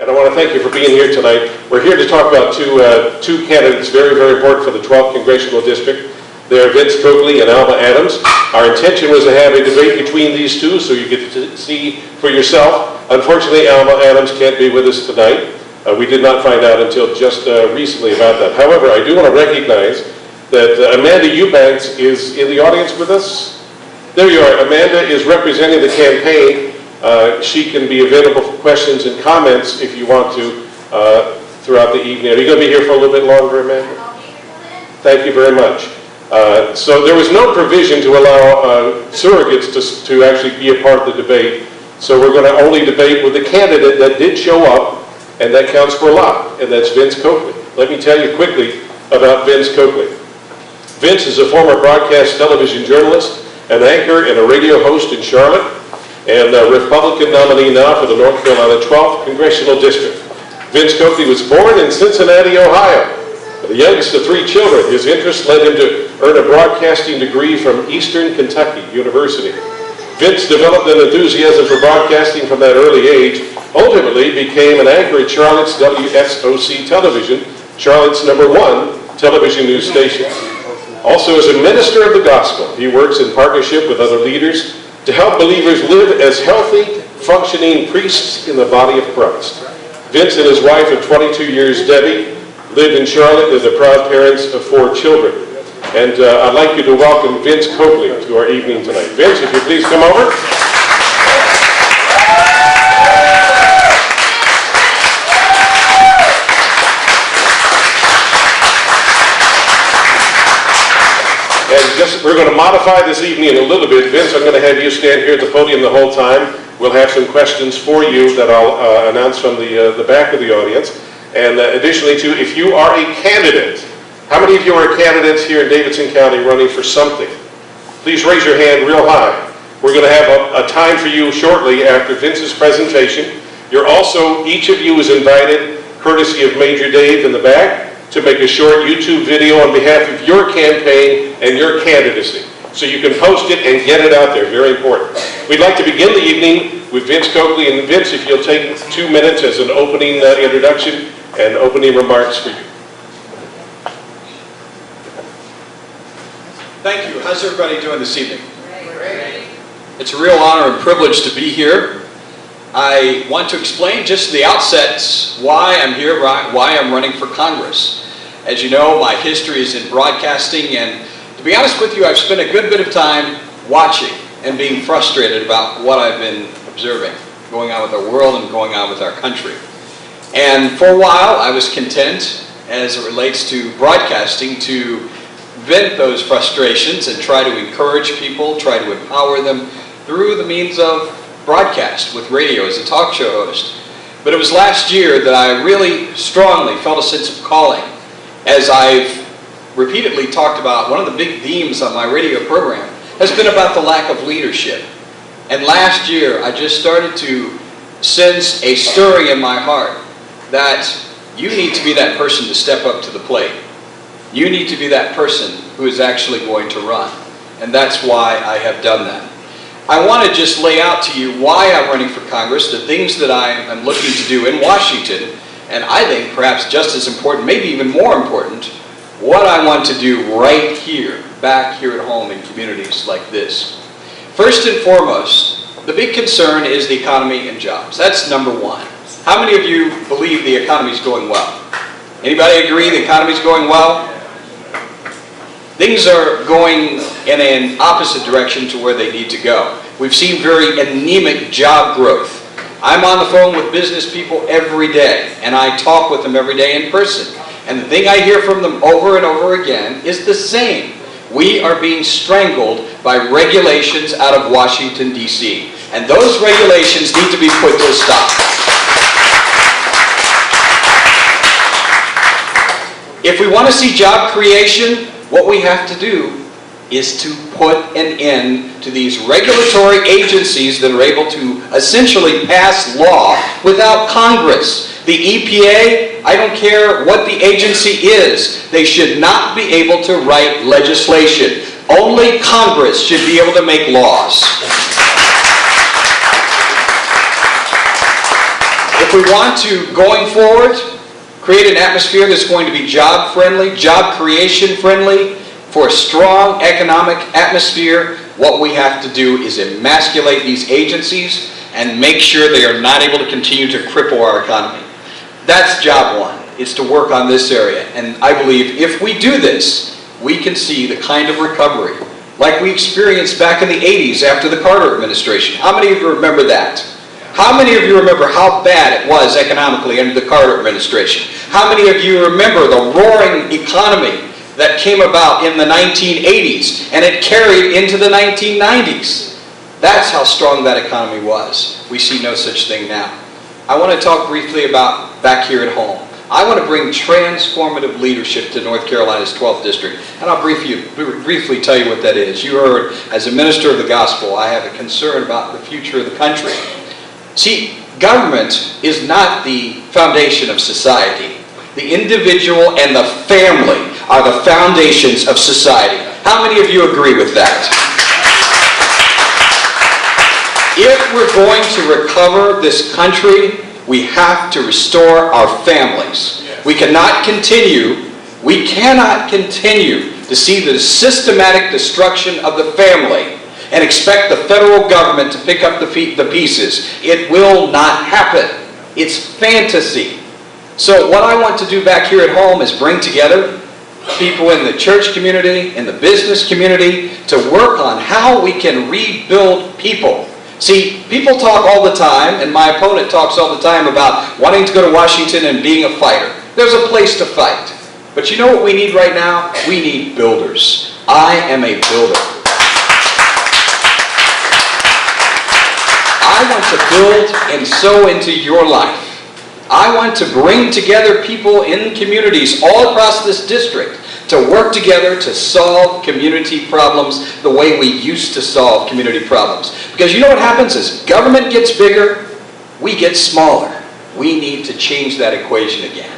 And I want to thank you for being here tonight. We're here to talk about two candidates very, very important for the 12th Congressional District. They're Vince Coakley and Alma Adams. Our intention was to have a debate between these two so you get to see for yourself. Unfortunately, Alma Adams can't be with us tonight. We did not find out until just recently about that. However, I do want to recognize that Amanda Eubanks is in the audience with us. There you are. Amanda is representing the campaign. She can be available for questions and comments if you want to throughout the evening. Are you going to be here for a little bit longer, Amanda? I'll be here for that. Thank you very much. So there was no provision to allow surrogates to actually be a part of the debate. So we're going to only debate with the candidate that did show up, and that counts for a lot, and that's Vince Coakley. Let me tell you quickly about Vince Coakley. Vince is a former broadcast television journalist, an anchor and a radio host in Charlotte, and a Republican nominee now for the North Carolina 12th Congressional District. Vince Coakley was born in Cincinnati, Ohio. The youngest of 3 children, his interest led him to earn a broadcasting degree from Eastern Kentucky University. Vince developed an enthusiasm for broadcasting from that early age, ultimately became an anchor at Charlotte's WSOC Television, Charlotte's #1 television news station. Also as a minister of the gospel, he works in partnership with other leaders to help believers live as healthy, functioning priests in the body of Christ. Vince and his wife of 22 years, Debbie, live in Charlotte as the proud parents of 4 children. And I'd like you to welcome Vince Coakley to our evening tonight. Vince, if you please come over. And we're going to modify this evening a little bit. Vince, I'm going to have you stand here at the podium the whole time. We'll have some questions for you that I'll announce from the back of the audience. And additionally, too, if you are a candidate, how many of you are candidates here in Davidson County running for something? Please raise your hand real high. We're going to have a time for you shortly after Vince's presentation. You're also, each of you is invited, courtesy of Major Dave in the back, to make a short YouTube video on behalf of your campaign and your candidacy. So you can post it and get it out there, very important. We'd like to begin the evening with Vince Coakley. And Vince, if you'll take 2 minutes as an opening introduction and opening remarks for you. Thank you. How's everybody doing this evening? Great. It's a real honor and privilege to be here. I want to explain just at the outset why I'm here, why I'm running for Congress. As you know, my history is in broadcasting, and to be honest with you, I've spent a good bit of time watching and being frustrated about what I've been observing going on with our world and going on with our country. And for a while, I was content, as it relates to broadcasting, to vent those frustrations and try to encourage people, try to empower them through the means of broadcast with radio as a talk show host. But it was last year that I really strongly felt a sense of calling, as I've repeatedly talked about. One of the big themes on my radio program has been about the lack of leadership. And last year, I just started to sense a stirring in my heart that you need to be that person to step up to the plate. You need to be that person who is actually going to run. And that's why I have done that. I want to just lay out to you why I'm running for Congress, the things that I am looking to do in Washington, and I think perhaps just as important, maybe even more important, what I want to do right here, back here at home in communities like this. First and foremost, the big concern is the economy and jobs. That's number one. How many of you believe the economy is going well? Anybody agree the economy is going well? Things are going in an opposite direction to where they need to go. We've seen very anemic job growth. I'm on the phone with business people every day, and I talk with them every day in person. And the thing I hear from them over and over again is the same. We are being strangled by regulations out of Washington, D.C. And those regulations need to be put to a stop. If we want to see job creation, what we have to do is to put an end to these regulatory agencies that are able to essentially pass law without Congress. The EPA, I don't care what the agency is, they should not be able to write legislation. Only Congress should be able to make laws. If If we want to, going forward, create an atmosphere that's going to be job friendly, job creation friendly, for a strong economic atmosphere, what we have to do is emasculate these agencies and make sure they are not able to continue to cripple our economy. That's job one, is to work on this area. And I believe if we do this, we can see the kind of recovery like we experienced back in the 80s after the Carter administration. How many of you remember that? How many of you remember how bad it was economically under the Carter administration? How many of you remember the roaring economy that came about in the 1980s and it carried into the 1990s? That's how strong that economy was. We see no such thing now. I want to talk briefly about back here at home. I want to bring transformative leadership to North Carolina's 12th District, and I'll briefly tell you what that is. You heard, as a minister of the gospel, I have a concern about the future of the country. See, government is not the foundation of society. The individual and the family are the foundations of society. How many of you agree with that? If we're going to recover this country, we have to restore our families. We cannot continue to see the systematic destruction of the family and expect the federal government to pick up the pieces. It will not happen. It's fantasy. So what I want to do back here at home is bring together people in the church community, in the business community, to work on how we can rebuild people. See, people talk all the time, and my opponent talks all the time about wanting to go to Washington and being a fighter. There's a place to fight. But you know what we need right now? We need builders. I am a builder. I want to build and sow into your life. I want to bring together people in communities all across this district to work together to solve community problems the way we used to solve community problems. Because you know what happens as government gets bigger, we get smaller. We need to change that equation again.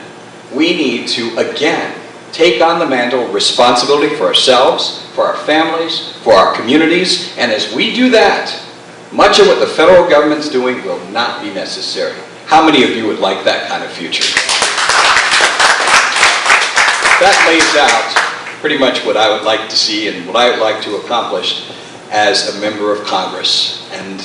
We need to, again, take on the mantle of responsibility for ourselves, for our families, for our communities, and as we do that, much of what the federal government's doing will not be necessary. How many of you would like that kind of future? That lays out pretty much what I would like to see and what I would like to accomplish as a member of Congress. And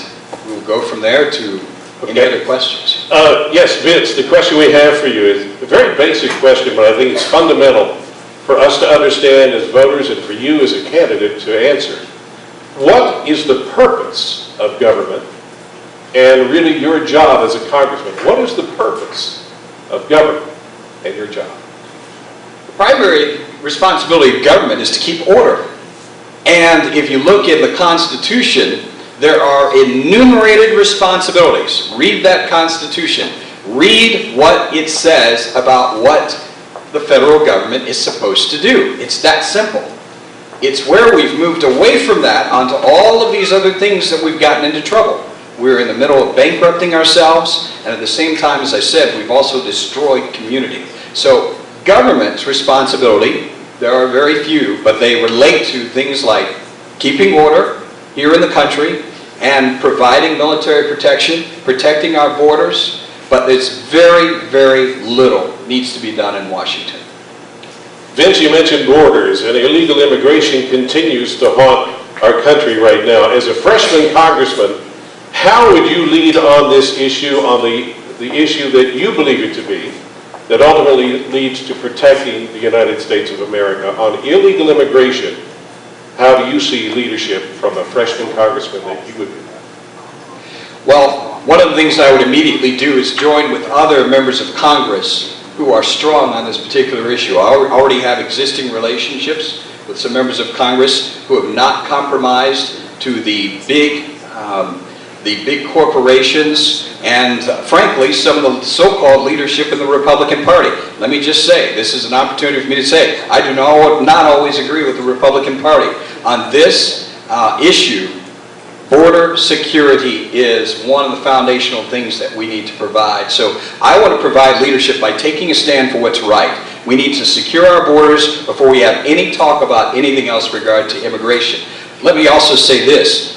we'll go from there to any other questions. Yes, Vince, the question we have for you is a very basic question, but I think it's fundamental for us to understand as voters and for you as a candidate to answer. What is the purpose of government and really your job as a congressman? What is the purpose of government and your job? The primary responsibility of government is to keep order. And if you look in the Constitution, there are enumerated responsibilities. Read that Constitution. Read what it says about what the federal government is supposed to do. It's that simple. It's where we've moved away from that onto all of these other things that we've gotten into trouble. We're in the middle of bankrupting ourselves, and at the same time, as I said, we've also destroyed community. So government's responsibility, there are very few, but they relate to things like keeping order here in the country and providing military protection, protecting our borders, but it's very, very little needs to be done in Washington. Vince, you mentioned borders, and illegal immigration continues to haunt our country right now. As a freshman congressman, how would you lead on this issue, on the issue that you believe it to be, that ultimately leads to protecting the United States of America? On illegal immigration, how do you see leadership from a freshman congressman that you would be? Well, one of the things I would immediately do is join with other members of Congress who are strong on this particular issue. I already have existing relationships with some members of Congress who have not compromised to the big corporations and, frankly, some of the so-called leadership in the Republican Party. Let me just say, this is an opportunity for me to say, I do not always agree with the Republican Party. On this issue, border security is one of the foundational things that we need to provide. So I want to provide leadership by taking a stand for what's right. We need to secure our borders before we have any talk about anything else regard to immigration. Let me also say this.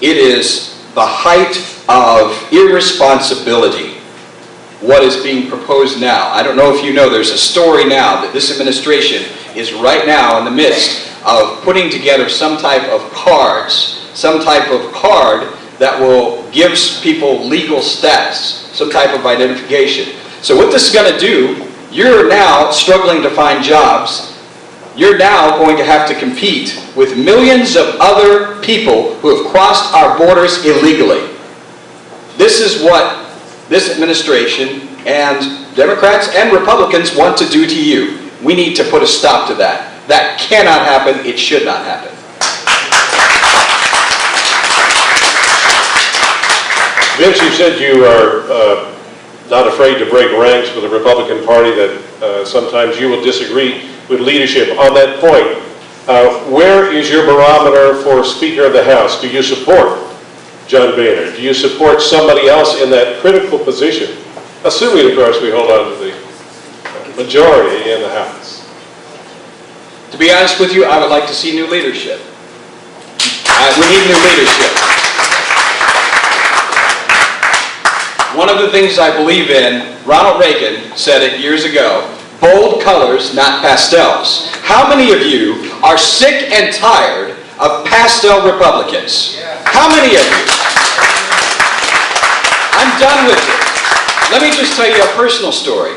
It is the height of irresponsibility what is being proposed now. I don't know if you know, there's a story now that this administration is right now in the midst of putting together some type of cards, some type of card that will give people legal status, some type of identification. So what this is going to do, you're now struggling to find jobs. You're now going to have to compete with millions of other people who have crossed our borders illegally. This is what this administration and Democrats and Republicans want to do to you. We need to put a stop to that. That cannot happen. It should not happen. Vince, you said you are not afraid to break ranks with the Republican Party, that sometimes you will disagree with leadership. On that point, where is your barometer for Speaker of the House? Do you support John Boehner? Do you support somebody else in that critical position? Assuming, of course, we hold on to the majority in the House. To be honest with you, I would like to see new leadership. We need new leadership. One of the things I believe in, Ronald Reagan said it years ago, bold colors, not pastels. How many of you are sick and tired of pastel Republicans? How many of you? I'm done with it. Let me just tell you a personal story.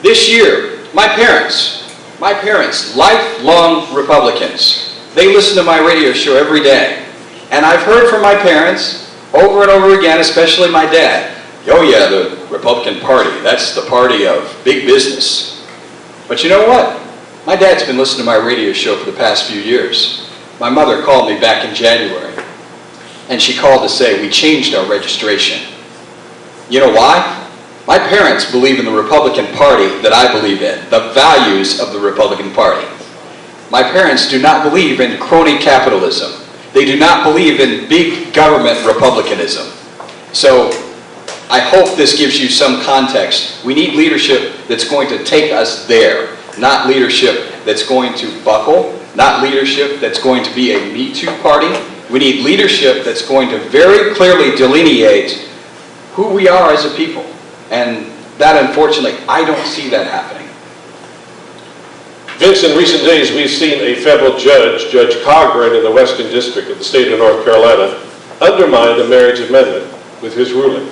This year, my parents, lifelong Republicans, they listen to my radio show every day. And I've heard from my parents over and over again, especially my dad, oh yeah, the Republican Party, that's the party of big business. But you know what? My dad's been listening to my radio show for the past few years. My mother called me back in January, and she called to say, we changed our registration. You know why? My parents believe in the Republican Party that I believe in, the values of the Republican Party. My parents do not believe in crony capitalism. They do not believe in big government republicanism. So I hope this gives you some context. We need leadership that's going to take us there, not leadership that's going to buckle, not leadership that's going to be a Me Too party. We need leadership that's going to very clearly delineate who we are as a people. And that, unfortunately, I don't see that happening. Vince, in recent days, we've seen a federal judge, Judge Cogburn in the Western District of the state of North Carolina, undermine the marriage amendment with his ruling,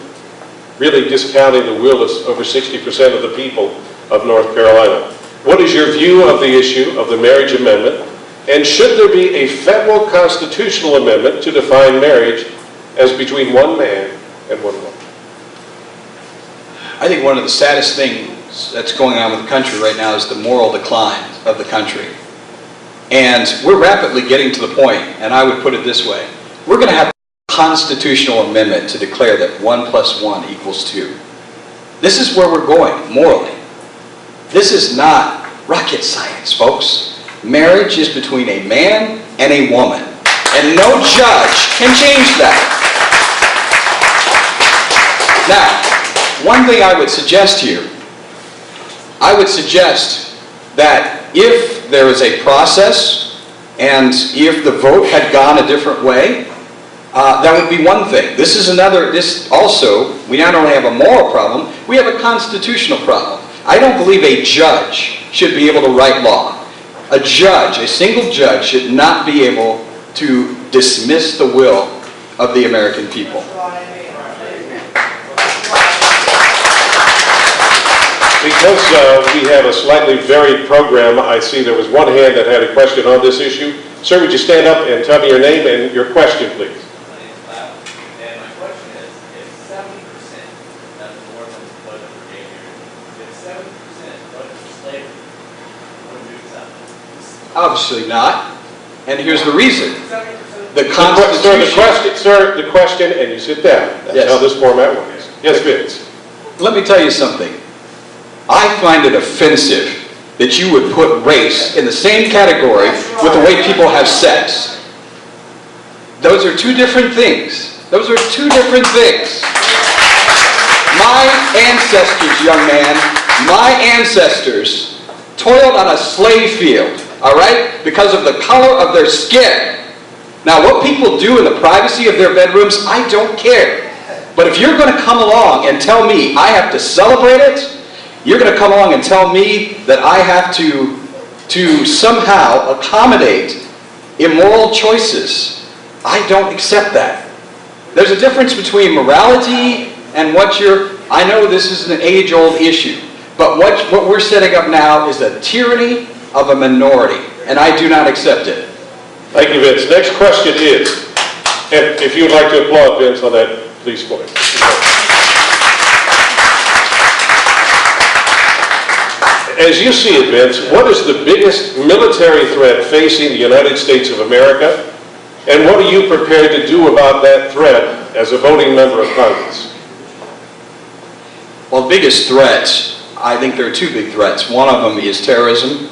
really discounting the will of over 60% of the people of North Carolina. What is your view of the issue of the marriage amendment? And should there be a federal constitutional amendment to define marriage as between one man and one woman? I think one of the saddest things that's going on with the country right now is the moral decline of the country. And we're rapidly getting to the point, and I would put it this way, we're going to have a constitutional amendment to declare that 1 + 1 = 2. This is where we're going, morally. This is not rocket science, folks. Marriage is between a man and a woman, and no judge can change that. Now, one thing I would suggest to you, I would suggest that if there is a process and if the vote had gone a different way, that would be one thing. This also, we not only have a moral problem, we have a constitutional problem. I don't believe a judge should be able to write law. A judge, a single judge, should not be able to dismiss the will of the American people. Because we have a slightly varied program, I see there was one hand that had a question on this issue. Sir, would you stand up and tell me your name and your question, please? My name is Lau, and my question is, if 70% of the Mormons voted for gay marriage, if 70% voted for slavery, would you accept? Obviously not. And here's the reason. The Sir, Constitution... the question, and you sit down. That's Yes. how this format works. Yes, Vince. Let me tell you something. I find it offensive that you would put race in the same category with the way people have sex. Those are two different things. Those are two different things. My ancestors, young man, my ancestors toiled on a slave field, all right, because of the color of their skin. Now, what people do in the privacy of their bedrooms, I don't care. But if you're going to come along and tell me I have to celebrate it, you're going to come along and tell me that I have to somehow accommodate immoral choices, I don't accept that. There's a difference between morality and I know this is an age-old issue, but what we're setting up now is a tyranny of a minority, and I do not accept it. Thank you, Vince. Next question is, and if you would like to applaud Vince on that, please go ahead. As you see it, Vince, what is the biggest military threat facing the United States of America, and what are you prepared to do about that threat as a voting member of Congress? Well, the biggest threats, I think there are two big threats. One of them is terrorism.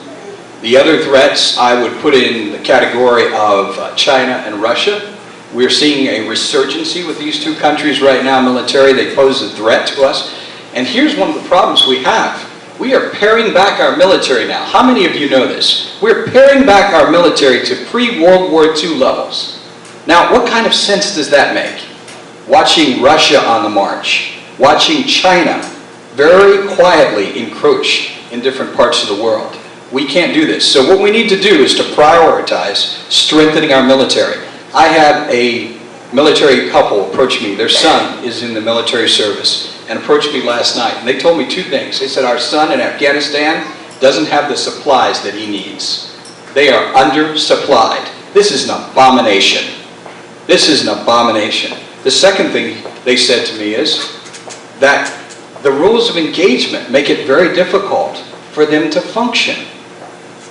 The other threats I would put in the category of China and Russia. We're seeing a resurgency with these two countries right now, military. They pose a threat to us. And here's one of the problems we have. We are paring back our military now. How many of you know this? We're paring back our military to pre-World War II levels. Now, what kind of sense does that make? Watching Russia on the march, watching China very quietly encroach in different parts of the world. We can't do this. So what we need to do is to prioritize strengthening our military. I had a military couple approach me. Their son is in the military service and approached me last night. And they told me two things. They said, our son in Afghanistan doesn't have the supplies that he needs. They are undersupplied. This is an abomination. This is an abomination. The second thing they said to me is that the rules of engagement make it very difficult for them to function.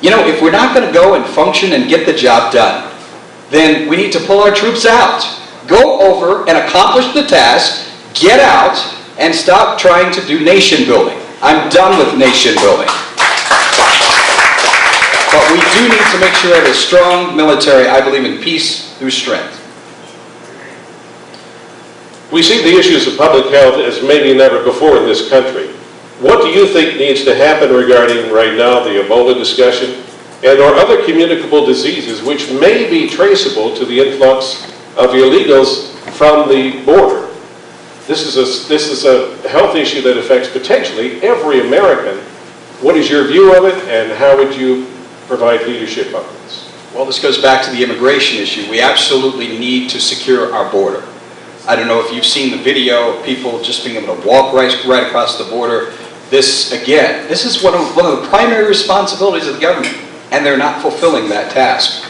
You know, if we're not going to go and function and get the job done, then we need to pull our troops out. Go over and accomplish the task, get out, and stop trying to do nation building. I'm done with nation building. But we do need to make sure we have a strong military. I believe in peace through strength. We see the issues of public health as maybe never before in this country. What do you think needs to happen regarding right now the Ebola discussion and or other communicable diseases which may be traceable to the influx of illegals from the border? This is a health issue that affects potentially every American. What is your view of it, and how would you provide leadership on this? Well, this goes back to the immigration issue. We absolutely need to secure our border. I don't know if you've seen the video of people just being able to walk right across the border. This is one of the primary responsibilities of the government, and they're not fulfilling that task.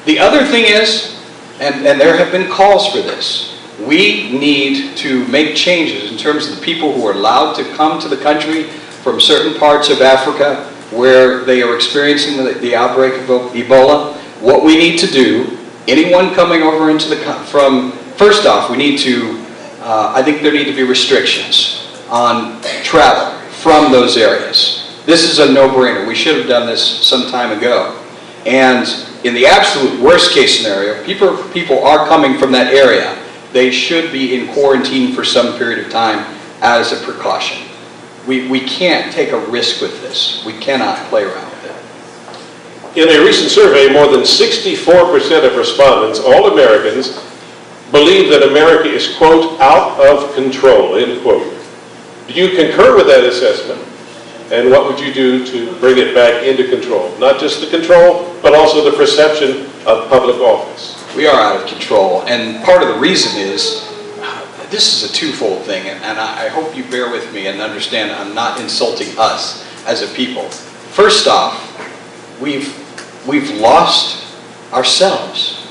The other thing is, and there have been calls for this, we need to make changes in terms of the people who are allowed to come to the country from certain parts of Africa where they are experiencing the outbreak of Ebola. What we need to do, anyone coming over into first off, we need to, I think there need to be restrictions on travel from those areas. This is a no-brainer. We should have done this some time ago. And in the absolute worst case scenario, people are coming from that area. They should be in quarantine for some period of time as a precaution. We can't take a risk with this. We cannot play around with it. In a recent survey, more than 64% of respondents, all Americans, believe that America is, quote, out of control, end quote. Do you concur with that assessment? And what would you do to bring it back into control? Not just the control, but also the perception of public office. We are out of control, and part of the reason is, this is a twofold thing, and I hope you bear with me and understand I'm not insulting us as a people. First off, we've lost ourselves.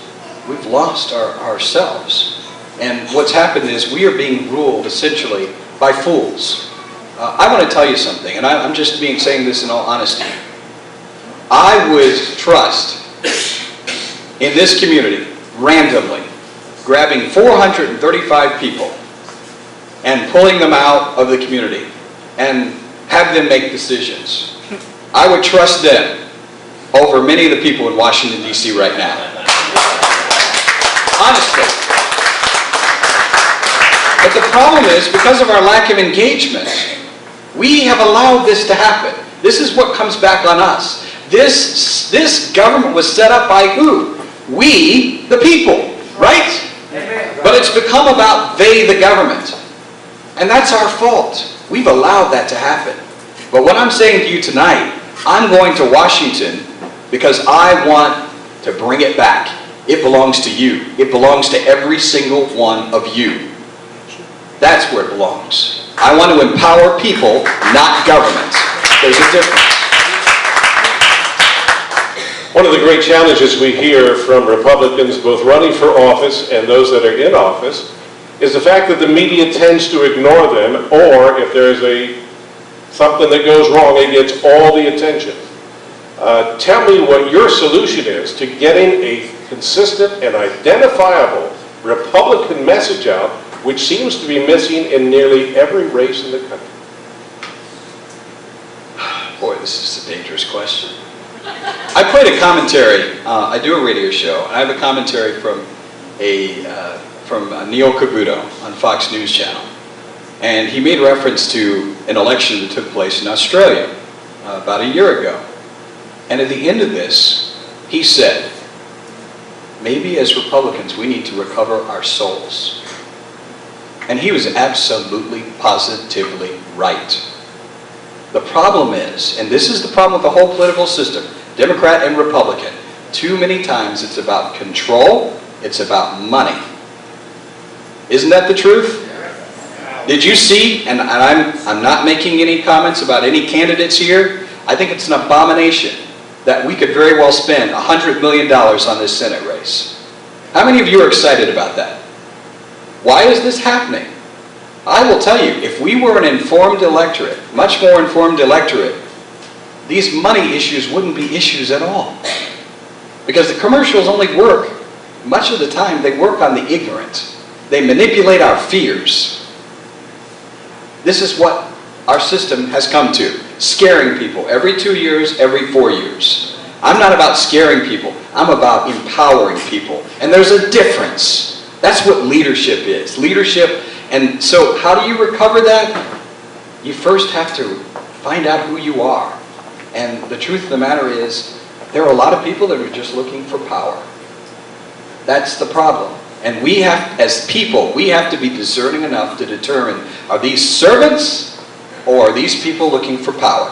We've lost ourselves. And what's happened is we are being ruled essentially by fools. I want to tell you something, and I'm just saying this in all honesty. I would trust in this community, randomly, grabbing 435 people and pulling them out of the community and have them make decisions. I would trust them over many of the people in Washington, D.C. right now. Honestly. But the problem is, because of our lack of engagement, we have allowed this to happen. This is what comes back on us. This government was set up by who? We, the people, right? But it's become about they, the government. And that's our fault. We've allowed that to happen. But what I'm saying to you tonight, I'm going to Washington because I want to bring it back. It belongs to you. It belongs to every single one of you. That's where it belongs. I want to empower people, not government. There's a difference. One of the great challenges we hear from Republicans, both running for office and those that are in office, is the fact that the media tends to ignore them, or if there's something that goes wrong, it gets all the attention. Tell me what your solution is to getting a consistent and identifiable Republican message out, which seems to be missing in nearly every race in the country. Boy, this is a dangerous question. I played a commentary. I do a radio show, and I have a commentary from Neil Cavuto on Fox News Channel. And he made reference to an election that took place in Australia about a year ago. And at the end of this, he said, maybe as Republicans we need to recover our souls. And he was absolutely, positively right. The problem is, and this is the problem with the whole political system, Democrat and Republican, too many times it's about control, it's about money. Isn't that the truth? Did you see, and I'm not making any comments about any candidates here, I think it's an abomination that we could very well spend $100 million on this Senate race. How many of you are excited about that? Why is this happening? I will tell you, if we were an informed electorate, much more informed electorate, these money issues wouldn't be issues at all. Because the commercials only work, much of the time, they work on the ignorant. They manipulate our fears. This is what our system has come to. Scaring people every 2 years, every 4 years. I'm not about scaring people. I'm about empowering people. And there's a difference. That's what leadership is. Leadership. And so how do you recover that? You first have to find out who you are. And the truth of the matter is, there are a lot of people that are just looking for power. That's the problem. And we have, as people, we have to be discerning enough to determine, are these servants or are these people looking for power?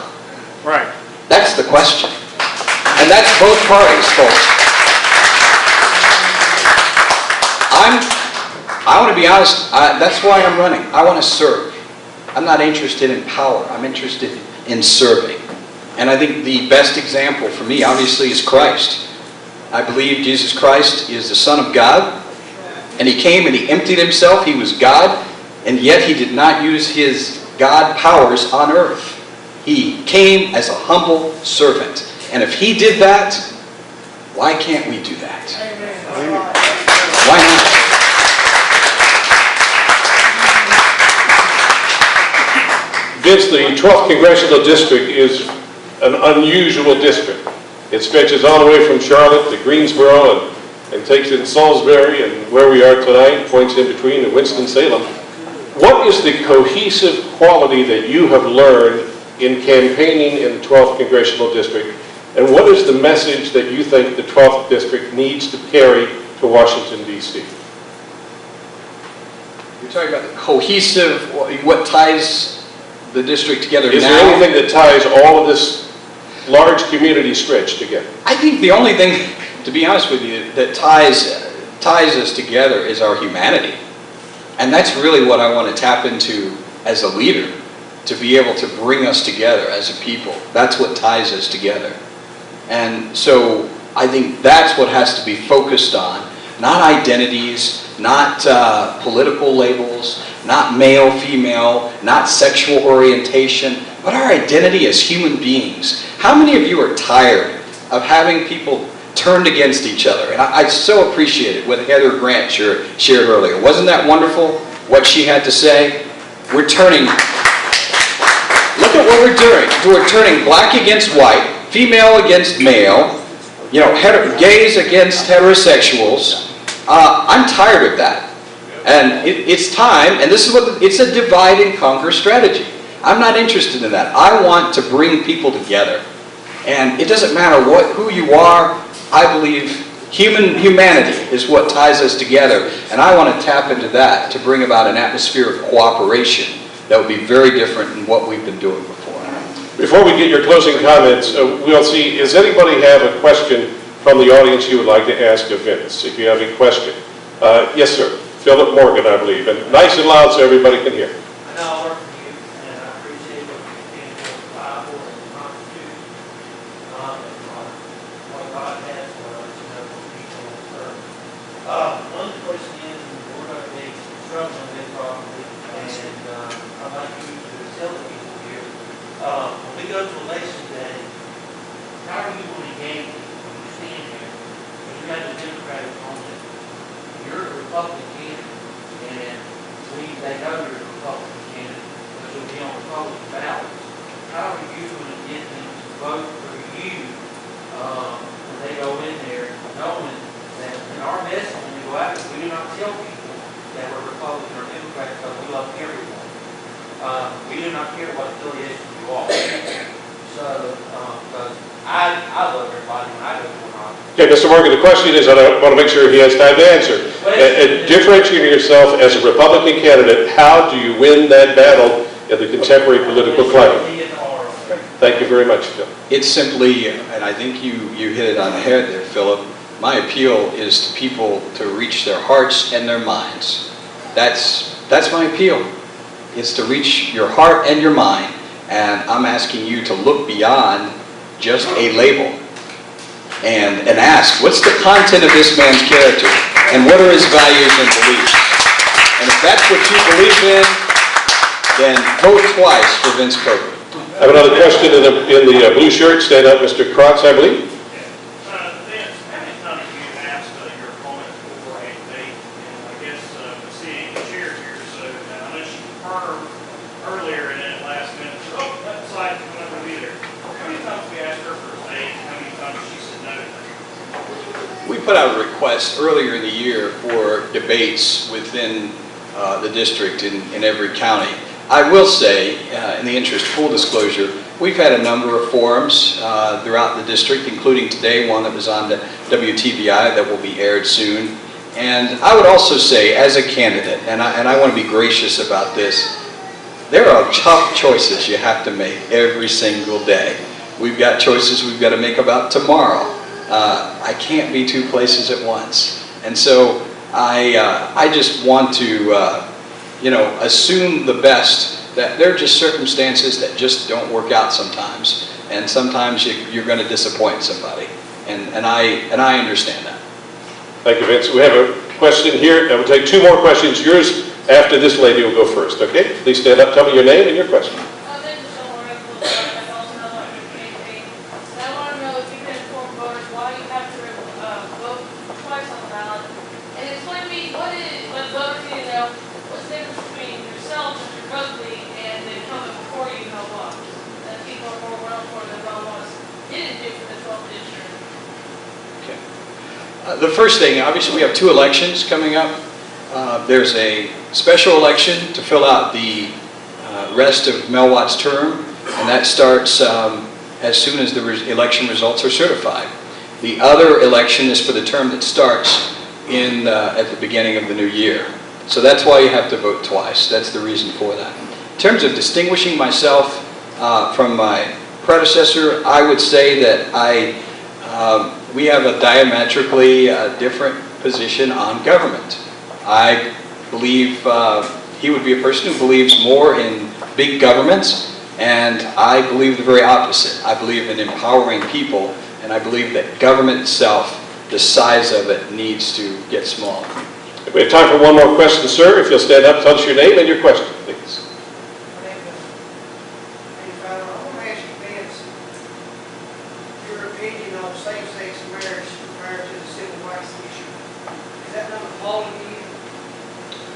Right. That's the question. And that's both parties, folks. I want to be honest, that's why I'm running. I want to serve. I'm not interested in power. I'm interested in serving. And I think the best example for me, obviously, is Christ. I believe Jesus Christ is the Son of God. And he came and he emptied himself. He was God. And yet he did not use his God powers on earth. He came as a humble servant. And if he did that, why can't we do that? Why not? Vince, the 12th Congressional District is an unusual district. It stretches all the way from Charlotte to Greensboro and takes it in Salisbury and where we are tonight, points in between to Winston-Salem. What is the cohesive quality that you have learned in campaigning in the 12th Congressional District, and what is the message that you think the 12th District needs to carry to Washington, D.C.? You're talking about the cohesive, what ties the district together Is now? there anything that ties all of this large community stretch together? I think the only thing, to be honest with you, that ties us together is our humanity. And that's really what I want to tap into as a leader, to be able to bring us together as a people. That's what ties us together. And so I think that's what has to be focused on, not identities, not political labels, not male, female, not sexual orientation, but our identity as human beings. How many of you are tired of having people turned against each other? And I so appreciated what Heather Grant shared earlier. Wasn't that wonderful, what she had to say? We're turning, look at what we're doing. We're turning black against white, female against male, you know, gays against heterosexuals. I'm tired of that. And it's time, and this is what, it's a divide and conquer strategy. I'm not interested in that. I want to bring people together. And it doesn't matter who you are. I believe humanity is what ties us together. And I want to tap into that to bring about an atmosphere of cooperation that would be very different than what we've been doing before. Before we get your closing comments, we'll see, does anybody have a question from the audience you would like to ask of Vince? If you have a question. Yes, sir. Philip Morgan, I believe. And nice and loud so everybody can hear. I know I work for you, and I appreciate what you stand for, the Bible and the Constitution, and what God has for us, you know, for people on this earth. One question is, we're going to be struggling with probably, and I'd like you to tell the people here, when we go to election day, how are you going to engage when you stand here? When you got the Democratic opponent, you're a Republican candidate, and they know you're a Republican candidate, because you'll be on Republican ballots. How are you going to get them to vote for you when they go in there, knowing that in our message when we go out, we do not tell people that we're Republican or Democrat because we love everyone. We do not care what affiliation you are. So, because I love everybody when I go to an office. Okay, Mr. Morgan, the question is, and I want to make sure he has time to answer. Differentiating yourself as a Republican candidate, how do you win that battle in the contemporary political climate? Thank you very much, Phil. It's simply, and I think you hit it on the head there, Philip, my appeal is to people to reach their hearts and their minds. That's my appeal. It's to reach your heart and your mind, and I'm asking you to look beyond just a label and ask, what's the content of this man's character, and what are his values and beliefs? And if that's what you believe in, then vote twice for Vince Coakley. I have another question in the blue shirt. Stand up, Mr. Crotts, I believe. Vince, how many times have you asked your opponent for a date? And I guess seeing the chair here, so I know she confirmed earlier and then last minute, oh, that side is going to be there. How many times have we asked her for a date? And how many times has she said no? We put out a request earlier in the year for debates within the district in every county. I will say, in the interest of full disclosure, we've had a number of forums throughout the district, including today, one that was on the WTVI that will be aired soon. And I would also say, as a candidate, and I want to be gracious about this, there are tough choices you have to make every single day. We've got choices we've got to make about tomorrow. I can't be two places at once. And so I just want to assume the best, that there are just circumstances that just don't work out sometimes, and sometimes you're going to disappoint somebody, and I understand that. Thank you, Vince. We have a question here. I will take two more questions. Yours after this lady will go first, okay? Please stand up, tell me your name and your question. The first thing, obviously we have two elections coming up. There's a special election to fill out the rest of Mel Watt's term, and that starts as soon as the election results are certified. The other election is for the term that starts at the beginning of the new year. So that's why you have to vote twice. That's the reason for that. In terms of distinguishing myself from my predecessor, I would say that we have a diametrically different position on government. I believe he would be a person who believes more in big governments, and I believe the very opposite. I believe in empowering people, and I believe that government itself, the size of it, needs to get smaller. We have time for one more question, sir. If you'll stand up, tell us your name and your question, please.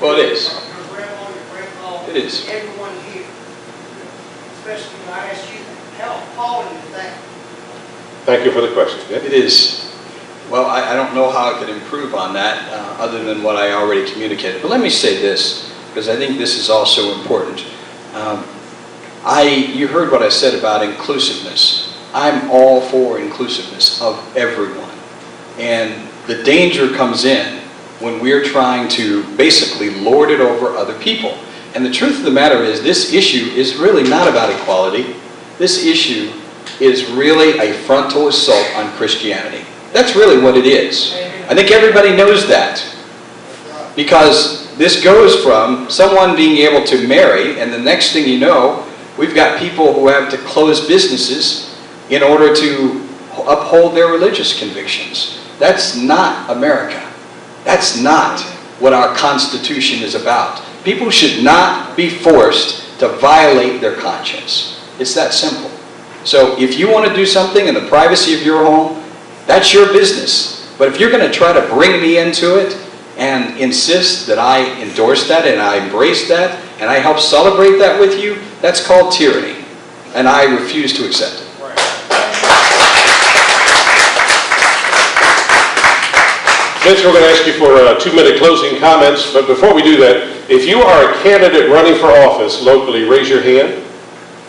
Well, it is. Your grandma, your grandpa, It is. everyone here, especially when I ask you, how appalling is that? Thank you for the question. Yeah? It is. Well, I don't know how I could improve on that other than what I already communicated. But let me say this, because I think this is also important. You heard what I said about inclusiveness. I'm all for inclusiveness of everyone. And the danger comes in when we're trying to basically lord it over other people. And the truth of the matter is, this issue is really not about equality. This issue is really a frontal assault on Christianity. That's really what it is. I think everybody knows that. Because this goes from someone being able to marry, and the next thing you know, we've got people who have to close businesses in order to uphold their religious convictions. That's not America. That's not what our Constitution is about. People should not be forced to violate their conscience. It's that simple. So if you want to do something in the privacy of your home, that's your business. But if you're going to try to bring me into it and insist that I endorse that and I embrace that and I help celebrate that with you, that's called tyranny. And I refuse to accept it. Vince, we're going to ask you for 2-minute closing comments, but before we do that, if you are a candidate running for office locally, raise your hand.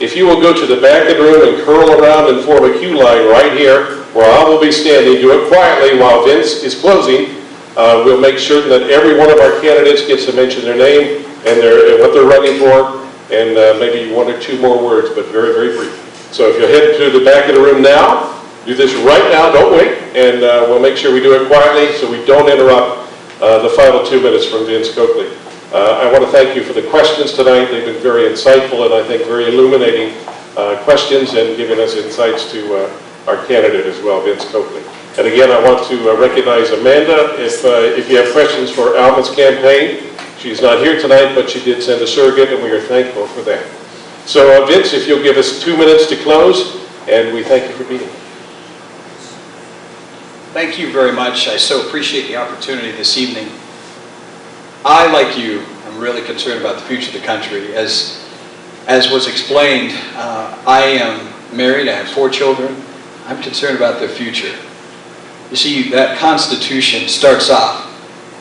If you will go to the back of the room and curl around and form a queue line right here, where I will be standing, do it quietly while Vince is closing. We'll make sure that every one of our candidates gets to mention their name and what they're running for, and maybe 1 or 2 more words, but very, very brief. So if you'll head to the back of the room now, do this right now, don't wait, and we'll make sure we do it quietly so we don't interrupt the final 2 minutes from Vince Coakley. I want to thank you for the questions tonight. They've been very insightful and I think very illuminating questions, and giving us insights to our candidate as well, Vince Coakley. And again, I want to recognize Amanda. If you have questions for Alma's campaign, she's not here tonight, but she did send a surrogate, and we are thankful for that. So Vince, if you'll give us 2 minutes to close, and we thank you for being here. Thank you very much. I so appreciate the opportunity this evening. I, like you, am really concerned about the future of the country. As was explained, I am married, I have 4 children. I'm concerned about their future. You see, that Constitution starts off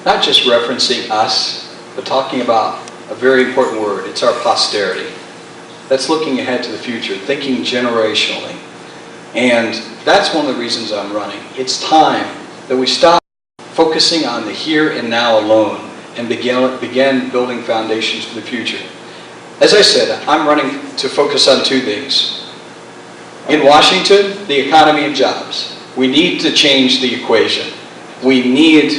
not just referencing us, but talking about a very important word. It's our posterity. That's looking ahead to the future, thinking generationally. And that's one of the reasons I'm running. It's time that we stop focusing on the here and now alone and begin building foundations for the future. As I said, I'm running to focus on 2 things. In Washington, the economy and jobs. We need to change the equation. We need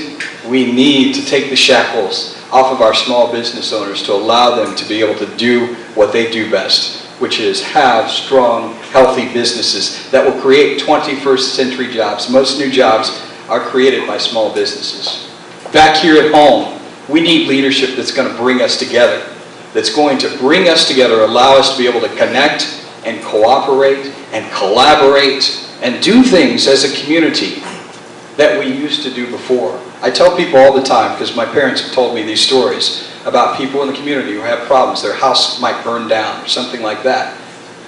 to take the shackles off of our small business owners to allow them to be able to do what they do best, which is have strong, healthy businesses that will create 21st century jobs. Most new jobs are created by small businesses. Back here at home, we need leadership that's going to bring us together, allow us to be able to connect and cooperate and collaborate and do things as a community that we used to do before. I tell people all the time, because my parents have told me these stories about people in the community who have problems. Their house might burn down or something like that.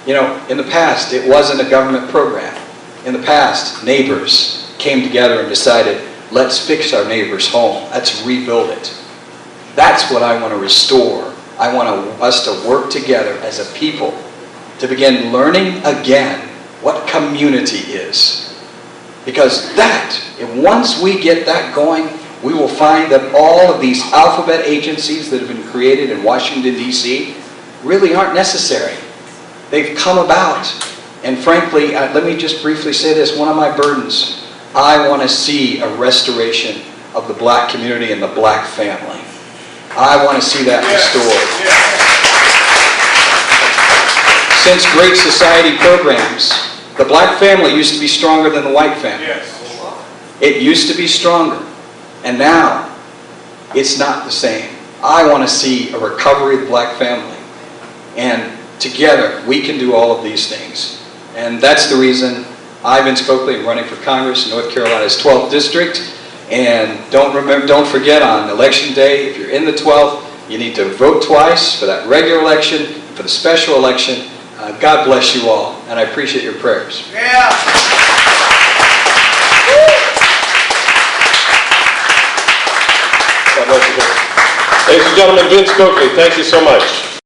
You know, in the past, it wasn't a government program. In the past, neighbors came together and decided, let's fix our neighbor's home. Let's rebuild it. That's what I want to restore. I want us to work together as a people to begin learning again what community is. Because once we get that going, we will find that all of these alphabet agencies that have been created in Washington, D.C. really aren't necessary. They've come about. And frankly, let me just briefly say this, one of my burdens, I want to see a restoration of the black community and the black family. I want to see that restored. Since Great Society programs, the black family used to be stronger than the white family. It used to be stronger. And now, it's not the same. I want to see a recovery of the black family. And together, we can do all of these things. And that's the reason I, Vince Coakley, am running for Congress in North Carolina's 12th District. And don't forget, on Election Day, if you're in the 12th, you need to vote twice for that regular election, for the special election. God bless you all, and I appreciate your prayers. Yeah. God bless you. Ladies and gentlemen, Vince Coakley, thank you so much.